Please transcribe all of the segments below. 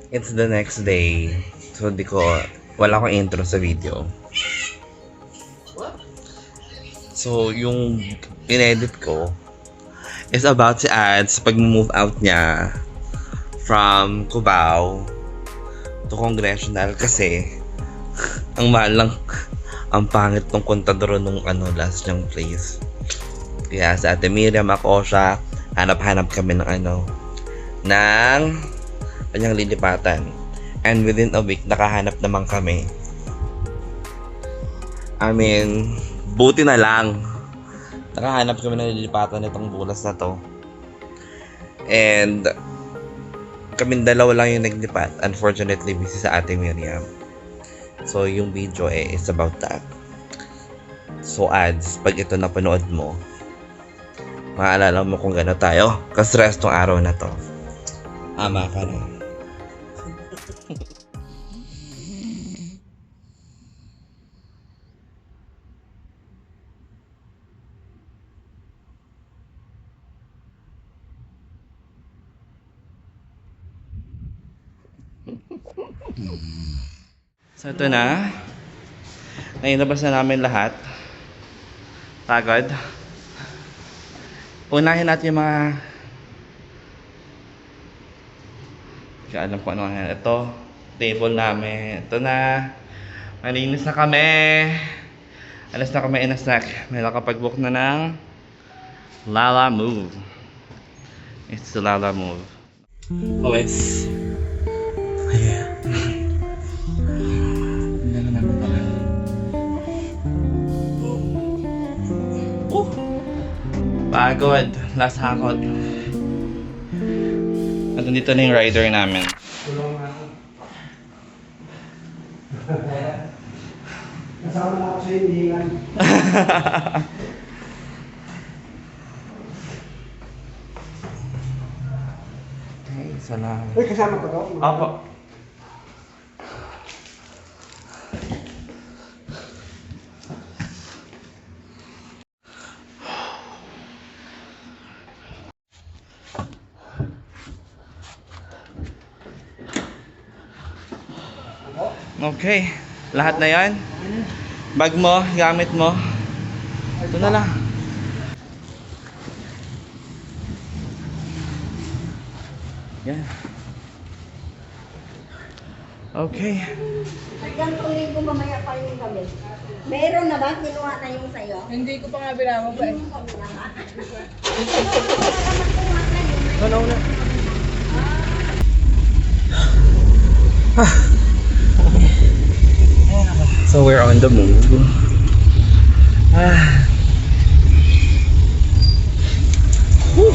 It's the next day. So, wala akong intro sa video. So, yung in-edit ko is about si Ads pag-move out niya from Cubao to Congressional kasi ang mahal lang, ang pangit ng kontador nung last niyang place. Kaya sa Ate Miriam, ako siya, hanap-hanap kami ng ng kanyang lilipatan. And within a week, nakahanap naman kami. I mean, buti na lang. Nakahanap kami ng lilipatan nitong bulas na to. And kaming dalawa lang yung naglipat. Unfortunately, busy sa Ate Miriam. So, yung video is about that. So, Ads, pag ito napanood mo, maalala mo kung gano'n tayo ka-stress tong araw na to. Ama ka na. So ito na. Nailabas na namin lahat. Pagod. Unahin natin yung mga kaya alam ko ano yan. Ito, table namin. Ito na. Malinis na kami. Alas na kami in a snack. May nakapag-book na ng Lala Move. It's the Lala Move. OS. Yeah. Pagod. Last hangout. At nandito na yung rider namin. Kasama na ako sa hindingan. Okay, salamat. Uy, kasama ko to? Apo. Okay, lahat na yan. Bag mo, gamit mo. Ito na lang. Yan. Okay. Gantong linggo mamaya pa yung gabi. Meron na ba? Kinuha na yung sayo? Hindi ko pa nga binama pa eh. Ano na? So we're on the move. Woo.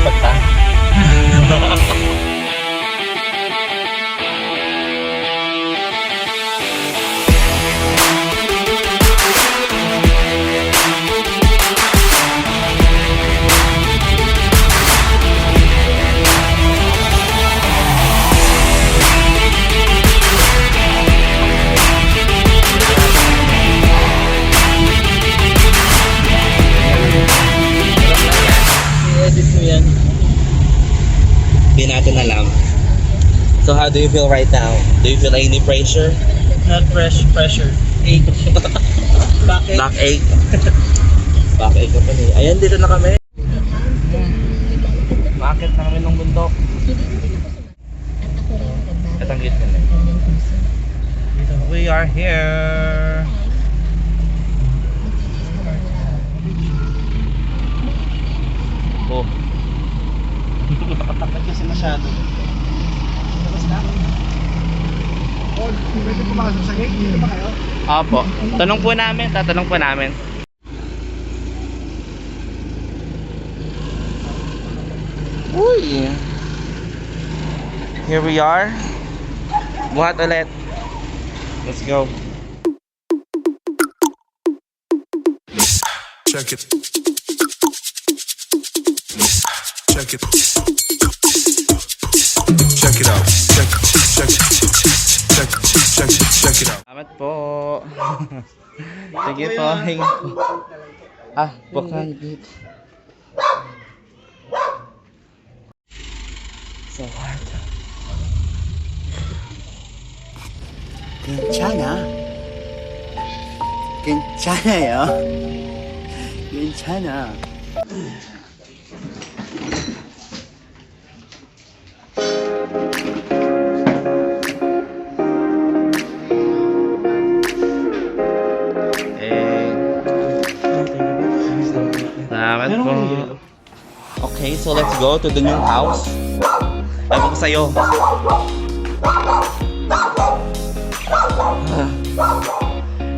Pagka. Hindi natin alam. So how do you feel right now? Do you feel any pressure? Not pressure. Ache. Bakit? Backache? Backache ka pa niya. Ayan, dito na kami. Bakit na kami ng bundok? Katanggit ka na. We are here. Oh. Nakatapat kasi masyado. Tapos na. Oh, pwede pumasok sa gate. Dito ba kayo? Opo. Tatanong po namin. Uy. Here we are. Buhat ulit. Let's go. Check it. Check it. Check it out. Check it out. Salamat po. Sige po. Book na yung gate. So hard. 괜찮아. 괜찮아요. 괜찮아. Eh, salamat po. Okay, so let's go to the new house. Ewan ko sa'yo.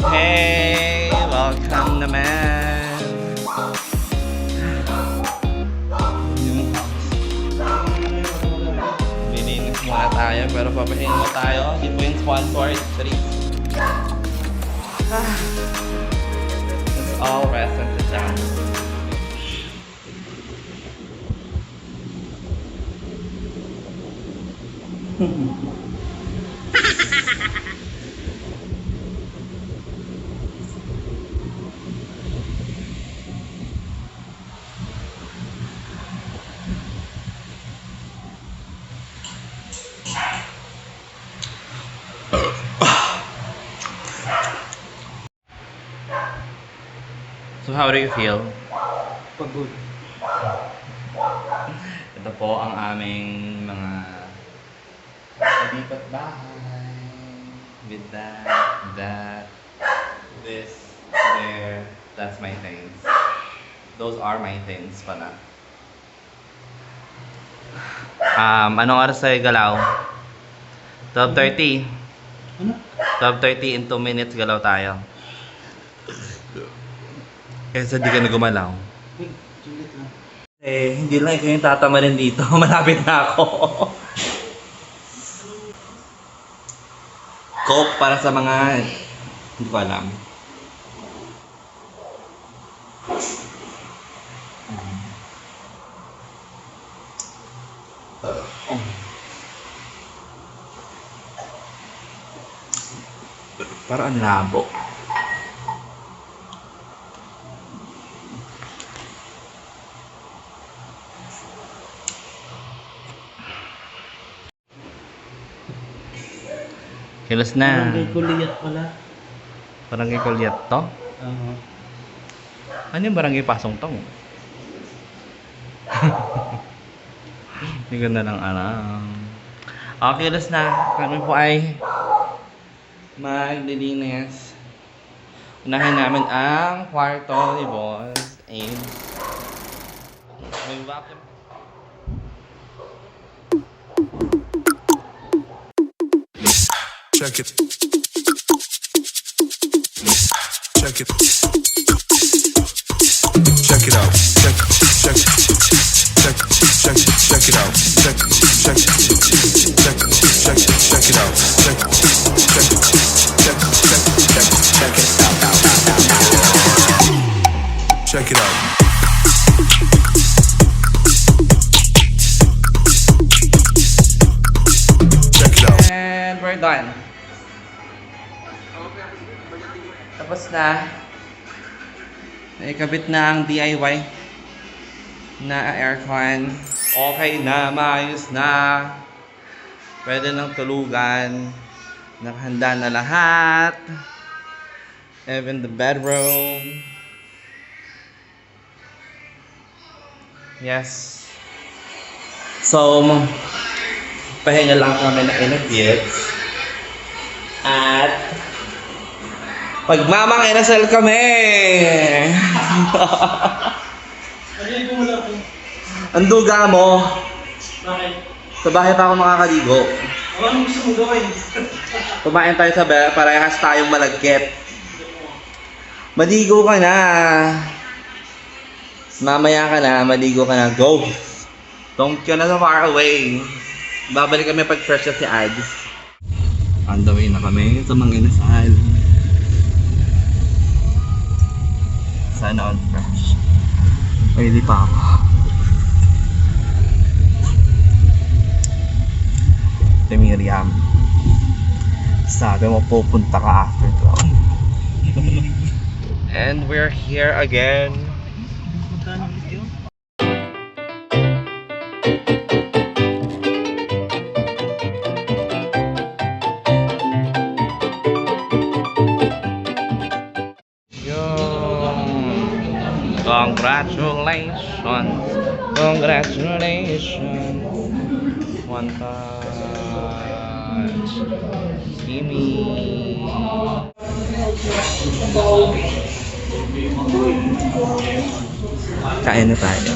Hey, welcome naman. New house. Bilinis muna tayo, pero papahinga tayo. Di po yung sponsor, it's free. Let's all rest and sit down. So how do you feel? Pagod. Ito po ang aming mga lipat bahay. With that, this, there. That's my things. Those are my things pala. Anong oras tayo galaw? 12:30. Ano? 12:30 in 2 minutes galaw tayo. Kesa di ka na gumalaw. Wait, sulit lang. Eh, hindi lang ikaw yung tatama rin dito. Malapit na ako. Coke para sa mga... Hindi ko alam. Para ang labo. Kilos na. Barangay Kuliyat pala. Barangay Kulyat to? Ano yung barangay Pasong Tong? Hindi ko na lang alam. Okay, kilos na. Kami po ay maglilinis. Unahin namin ang kwarto ni Boss. And may vacuum. Check it. Check it. Check it out. Check it out. Check it out. Check it out. Check it out. And we're done. Tapos na. Naikabit na ang DIY na aircon. Okay na, maayos na. Pwede nang tulugan. Nakahanda na lahat. Even the bedroom. Yes. So, pahinga lang kami na inagit. At pagmamang inasal kami! Naligo mo lang po. Ang duga mo, Bakit? sa bahay pa ako makakaligo. Ano gusto mong gawin? Kumain tayo sa bahay, parehas tayong malagkit. Maligo ka na. Mamaya ka na, maligo ka na. Go! Don't ka na so far away. Babalik kami pag fresh na si Ads. On the way na kami sa mga inasal. Sana all fresh. Ay, di pa ako. Si Miriam. Sabi mo pupunta ka after 12. And we're here again. Punta ng video? Congratulations. Congratulations. One touch. Gimme. Kain na tayo.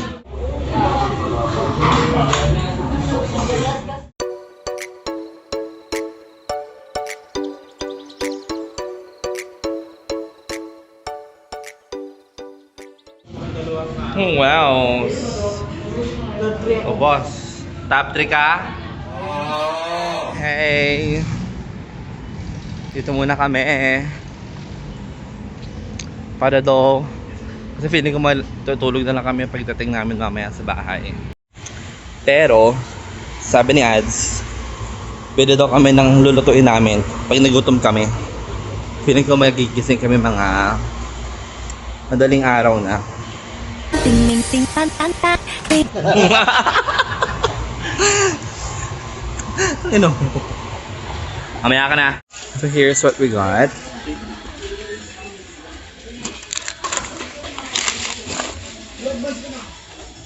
Oh, wow. Oh, boss. Top 3 ka? Hey. Dito muna kami para daw kasi feeling ko matutulog na lang kami pagdating namin mamaya sa bahay. Pero sabi ni Ads, pwede daw kami ng lulutuin namin pag nagutom kami. Feeling ko magigising kami mga madaling araw na. Ting ting ting tan tan tan. Ano? Mamaya ka na. So here's what we got.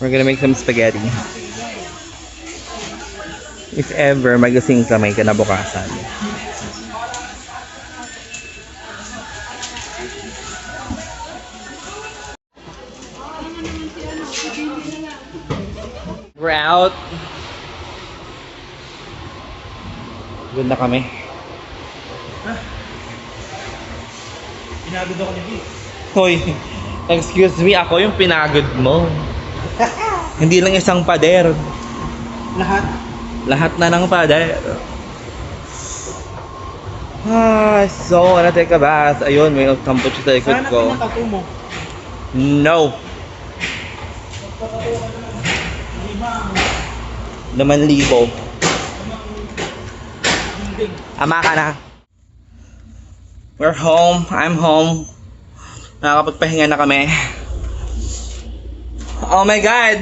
We're gonna make some spaghetti. If ever magising ka may kinabukasan. We're out. Good na kami. Pinagod ako ni Vic. Hoy, excuse me, ako yung pinagod mo. Hindi lang isang pader. Lahat. Lahat na ng pader. So, wanna take a bath. Ayun, may tampot siya sa likod Sana ko. pinatato mo. No. 5,000. Ama ka na. We're home. I'm home. Nakakapagpahinga na kami. Oh my God!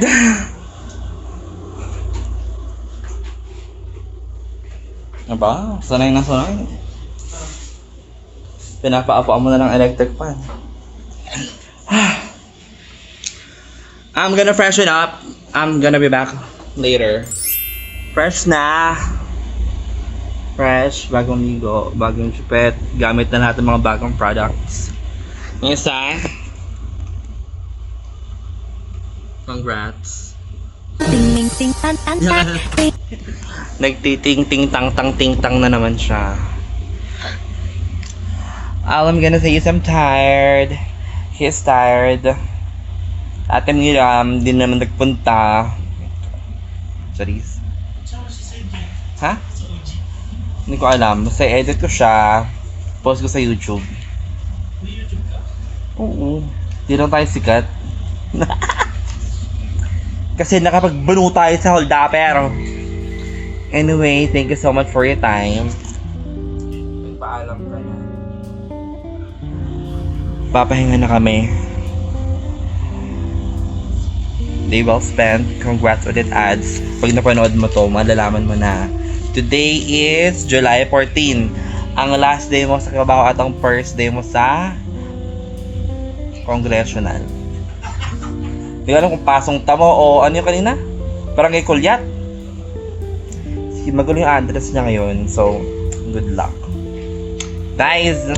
Ano ba? Sanay na sanay. Pinapaapuan mo na ng electric fan. I'm gonna freshen up. I'm gonna be back later. Fresh na. Fresh, bagong ligo, bagong chupet. Gamit na lahat ng mga bagong products. Yung isa. Congrats. Ting ting ting tan tan tan. Nagtiting-ting-tang-tang-ting-tang na naman siya. All I'm gonna say is I'm tired. He's tired. Ate Miriam, di naman nagpunta. Charis. Ha? Hindi ko alam. Basta edit ko siya. Post ko sa YouTube. May YouTube ka? Oo. Di lang tayo sikat. Kasi nakapagbuno tayo sa holdapper. Anyway, thank you so much for your time. Nagpaalam ka na. Papahinga na kami. Day well spent. Congrats ulit, Ads. Pag napanood mo to, malalaman mo na today is July 14. Ang last day mo sa trabaho at ang first day mo sa congressional. Hindi ko alam kung pasong tamo o ano yung kanina? Parang kay Kulyat. Sige, magulo yung address niya ngayon. So, good luck. Guys!